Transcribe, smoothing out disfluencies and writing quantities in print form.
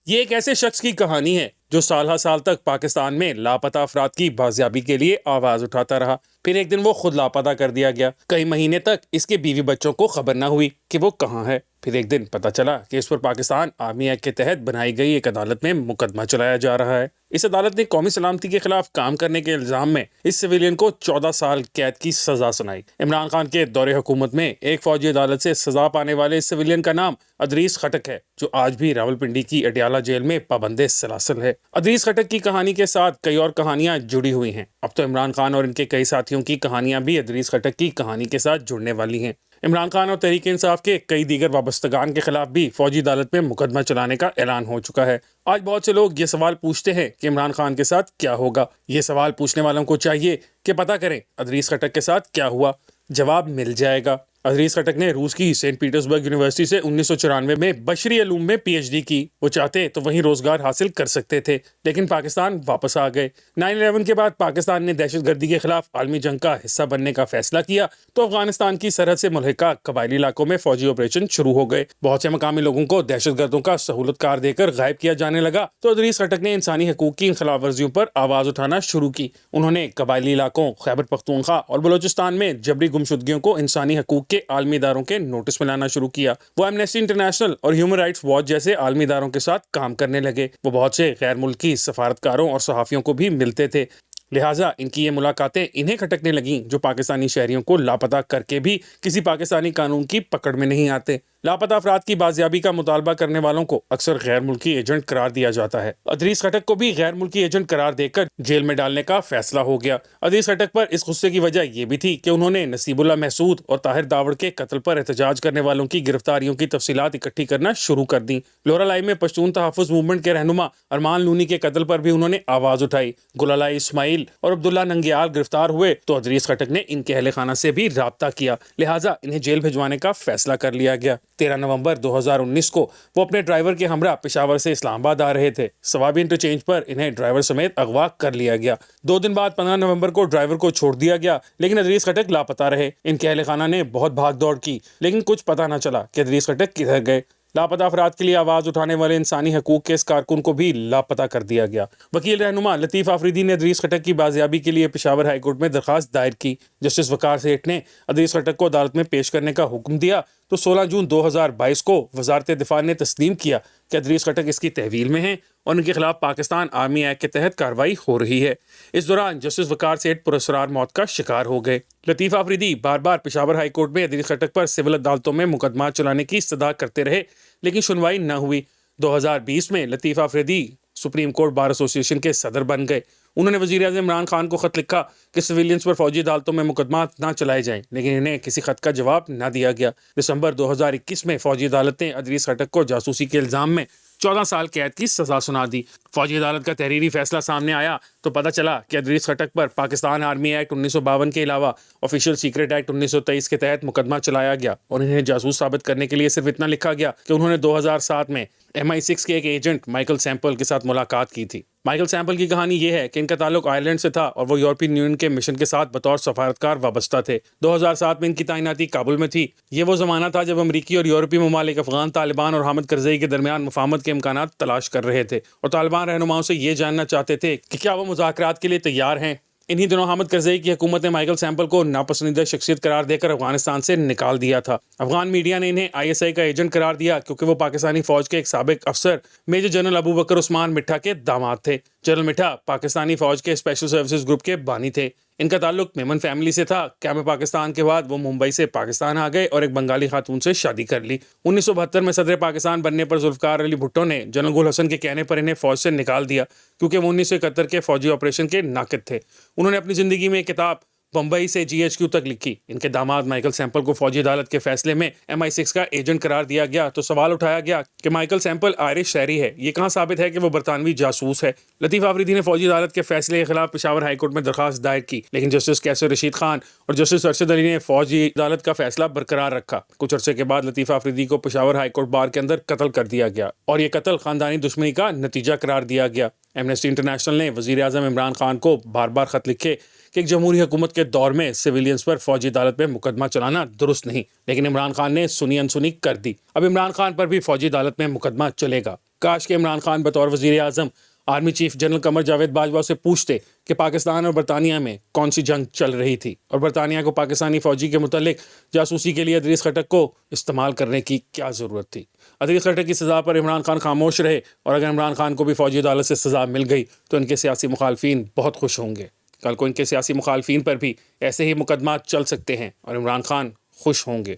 یہ ایک ایسے شخص کی کہانی ہے جو سال ہر سال تک پاکستان میں لاپتہ افراد کی بازیابی کے لیے آواز اٹھاتا رہا. پھر ایک دن وہ خود لاپتہ کر دیا گیا. کئی مہینے تک اس کے بیوی بچوں کو خبر نہ ہوئی کہ وہ کہاں ہے. پھر ایک دن پتہ چلا کہ اس پر پاکستان آرمی ایکٹ کے تحت بنائی گئی ایک عدالت میں مقدمہ چلایا جا رہا ہے. اس عدالت نے قومی سلامتی کے خلاف کام کرنے کے الزام میں اس سویلین کو 14 سال قید کی سزا سنائی. عمران خان کے دور حکومت میں ایک فوجی عدالت سے سزا پانے والے اس سویلین کا نام ادریس خٹک ہے، جو آج بھی راولپنڈی کی اڈیالہ جیل میں پابند سلاسل ہے. ادریس خٹک کی کہانی کے ساتھ کئی اور کہانیاں جڑی ہوئی ہیں. اب تو عمران خان اور ان کے کئی ساتھیوں کی کہانیاں بھی ادریس خٹک کی کہانی کے ساتھ جڑنے والی ہیں. عمران خان اور تحریک انصاف کے کئی دیگر وابستگان کے خلاف بھی فوجی عدالت میں مقدمہ چلانے کا اعلان ہو چکا ہے. آج بہت سے لوگ یہ سوال پوچھتے ہیں کہ عمران خان کے ساتھ کیا ہوگا. یہ سوال پوچھنے والوں کو چاہیے کہ پتہ کریں ادریس خٹک کے ساتھ کیا ہوا. جواب مل جائے گا. ادریس خٹک نے روس کی سینٹ پیٹرزبرگ یونیورسٹی سے 1994 میں بشری علوم میں پی ایچ ڈی کی. وہ چاہتے تو وہیں روزگار حاصل کر سکتے تھے، لیکن پاکستان واپس آ گئے. 9/11 کے بعد پاکستان نے دہشت گردی کے خلاف عالمی جنگ کا حصہ بننے کا فیصلہ کیا تو افغانستان کی سرحد سے ملحقہ قبائلی علاقوں میں فوجی آپریشن شروع ہو گئے. بہت سے مقامی لوگوں کو دہشت گردوں کا سہولت کار دے کر غائب کیا جانے لگا تو ادریس خٹک نے انسانی حقوق کی خلاف ورزیوں پر آواز اٹھانا شروع کی. انہوں نے قبائلی علاقوں خیبر پختونخوا اور بلوچستان میں جبری گمشدگیوں کو انسانی حقوق کے عالمی اداروں کے نوٹس میں لانا شروع کیا. وہ ایمنسٹی انٹرنیشنل اور ہیومن رائٹس واچ جیسے عالمی اداروں کے ساتھ کام کرنے لگے. وہ بہت سے غیر ملکی سفارتکاروں اور صحافیوں کو بھی ملتے تھے. لہٰذا ان کی یہ ملاقاتیں انہیں کھٹکنے لگیں جو پاکستانی شہریوں کو لاپتہ کر کے بھی کسی پاکستانی قانون کی پکڑ میں نہیں آتے. لاپتہ افراد کی بازیابی کا مطالبہ کرنے والوں کو اکثر غیر ملکی ایجنٹ قرار دیا جاتا ہے. ادریس خٹک کو بھی غیر ملکی ایجنٹ قرار دے کر جیل میں ڈالنے کا فیصلہ ہو گیا. ادریس خٹک پر اس غصے کی وجہ یہ بھی تھی کہ انہوں نے نصیب اللہ محسود اور طاہر داوڑ کے قتل پر احتجاج کرنے والوں کی گرفتاریوں کی تفصیلات اکٹھی کرنا شروع کر دیں. لورالائی میں پشتون تحفظ موومنٹ کے رہنما ارمان لونی کے قتل پر بھی انہوں نے آواز اٹھائی. گلالائی اسماعیل اور عبداللہ ننگیال گرفتار ہوئے تو ادریس خٹک نے ان کے اہل خانہ سے بھی رابطہ کیا. لہٰذا انہیں جیل بھجوانے کا فیصلہ کر لیا گیا. 13 نومبر 2019 کو وہ اپنے ڈرائیور کے ہمراہ پشاور سے اسلام آباد آ رہے تھے. ثوابی انٹرچینج پر انہیں ڈرائیور سمیت اغوا کر لیا گیا. 2 دن بعد 15 نومبر کو ڈرائیور کو چھوڑ دیا گیا، لیکن ادریس خٹک لاپتہ رہے. ان کے اہل خانہ نے بہت بھاگ دوڑ کی، لیکن کچھ پتہ نہ چلا کہ ادریس خٹک کدھر گئے. لاپتہ افراد کے لیے آواز اٹھانے والے انسانی حقوق کے اس کارکن کو بھی لاپتہ کر دیا گیا. وکیل رہنما لطیف آفریدی نے ادریس خٹک کی بازیابی کے لیے پشاور ہائی کورٹ میں درخواست دائر کی. جسٹس وقار سیٹھ نے ادریس خٹک کو عدالت میں پیش کرنے کا حکم دیا تو 16 جون 2022 کو وزارت دفاع نے تسلیم کیا کہ ادریس خٹک اس کی تحویل میں ہیں اور ان کے خلاف پاکستان آرمی ایکٹ کے تحت کارروائی ہو رہی ہے. اس دوران جسٹس وقار سیٹھ پراسرار موت کا شکار ہو گئے. لطیف آفریدی بار بار پشاور ہائی کورٹ میں ادریس خٹک پر سول عدالتوں میں مقدمات چلانے کی استدعا کرتے رہے، لیکن سنوائی نہ ہوئی. 2020 میں لطیف آفریدی سپریم کورٹ بار ایسوسی ایشن کے صدر بن گئے. انہوں نے وزیر اعظم عمران خان کو خط لکھا کہ سویلینز پر فوجی عدالتوں میں مقدمات نہ چلائے جائیں، لیکن انہیں کسی خط کا جواب نہ دیا گیا. دسمبر 2021 میں فوجی عدالت نے ادریس خٹک کو جاسوسی کے الزام میں 14 سال قید کی سزا سنا دی. فوجی عدالت کا تحریری فیصلہ سامنے آیا تو پتہ چلا کہ ادریس خٹک پر پاکستان آرمی ایکٹ 1952 کے علاوہ آفیشیل سیکرٹ ایکٹ 1923 کے تحت مقدمہ چلایا گیا اور انہیں جاسوس ثابت کرنے کے لیے صرف اتنا لکھا گیا کہ انہوں نے 2007 میں MI6 کے ایک ایجنٹ مائیکل سیمپل کے ساتھ ملاقات کی تھی. مائیکل سیمپل کی کہانی یہ ہے کہ ان کا تعلق آئرلینڈ سے تھا اور وہ یورپین یونین کے مشن کے ساتھ بطور سفارتکار وابستہ تھے. 2007 میں ان کی تعیناتی کابل میں تھی. یہ وہ زمانہ تھا جب امریکی اور یورپی ممالک افغان طالبان اور حامد کرزئی کے درمیان مفاہمت کے امکانات تلاش کر رہے تھے اور طالبان رہنماؤں سے یہ جاننا چاہتے تھے کہ کیا وہ مذاکرات کے لیے تیار ہیں. انہی دنوں حامد کرزئی کی حکومت نے مائیکل سیمپل کو ناپسندیدہ شخصیت قرار دے کر افغانستان سے نکال دیا تھا. افغان میڈیا نے انہیں ISI کا ایجنٹ قرار دیا کیونکہ وہ پاکستانی فوج کے ایک سابق افسر میجر جنرل ابو بکر عثمان مٹھا کے داماد تھے. جنرل مٹھا پاکستانی فوج کے اسپیشل سروسز گروپ کے بانی تھے. ان کا تعلق میمن فیملی سے تھا. قیام پاکستان کے بعد وہ ممبئی سے پاکستان آ گئے اور ایک بنگالی خاتون سے شادی کر لی. 1972 میں صدر پاکستان بننے پر ذوالفقار علی بھٹو نے جنرل گل حسن کے کہنے پر انہیں فوج سے نکال دیا کیونکہ وہ 1971 کے فوجی آپریشن کے ناقد تھے. انہوں نے اپنی زندگی میں ایک کتاب بمبئی سے GHQ تک لکھی. ان کے داماد مائیکل سیمپل کو فوجی عدالت کے فیصلے میں MI6 کا ایجنٹ قرار دیا گیا تو سوال اٹھایا گیا کہ مائیکل سیمپل آئرش شہری ہے، یہ کہاں ثابت ہے کہ وہ برطانوی جاسوس ہے. لطیف آفریدی نے فوجی عدالت کے فیصلے کے خلاف پشاور ہائی کورٹ میں درخواست دائر کی، لیکن جسٹس کیسر رشید خان اور جسٹس ارشد علی نے فوجی عدالت کا فیصلہ برقرار رکھا. کچھ عرصے کے بعد لطیف آفریدی کو پشاور ہائی کورٹ بار کے اندر قتل کر دیا گیا اور یہ قتل خاندانی دشمنی کا نتیجہ قرار دیا گیا. ایمنسٹی انٹرنیشنل نے وزیر اعظم عمران خان کو بار بار خط لکھے کہ ایک جمہوری حکومت کے دور میں سویلینز پر فوجی عدالت میں مقدمہ چلانا درست نہیں، لیکن عمران خان نے سنی انسنی کر دی۔ اب عمران خان پر بھی فوجی عدالت میں مقدمہ چلے گا۔ کاش کہ عمران خان بطور وزیر اعظم army chief general Qamar Javed Bajwa سے پوچھتے کہ پاکستان اور برطانیہ میں کون سی جنگ چل رہی تھی اور برطانیہ کو پاکستانی فوجی کے متعلق جاسوسی کے لیے ادریس خٹک کو استعمال کرنے کی کیا ضرورت تھی۔ ادریس خٹک کی سزا پر عمران خان خاموش رہے، اور اگر عمران خان کو بھی فوجی عدالت سے سزا مل گئی تو ان کے سیاسی مخالفین بہت خوش ہوں گے۔ کل کو ان کے سیاسی مخالفین پر بھی ایسے ہی مقدمات چل سکتے ہیں اور عمران خان خوش ہوں گے۔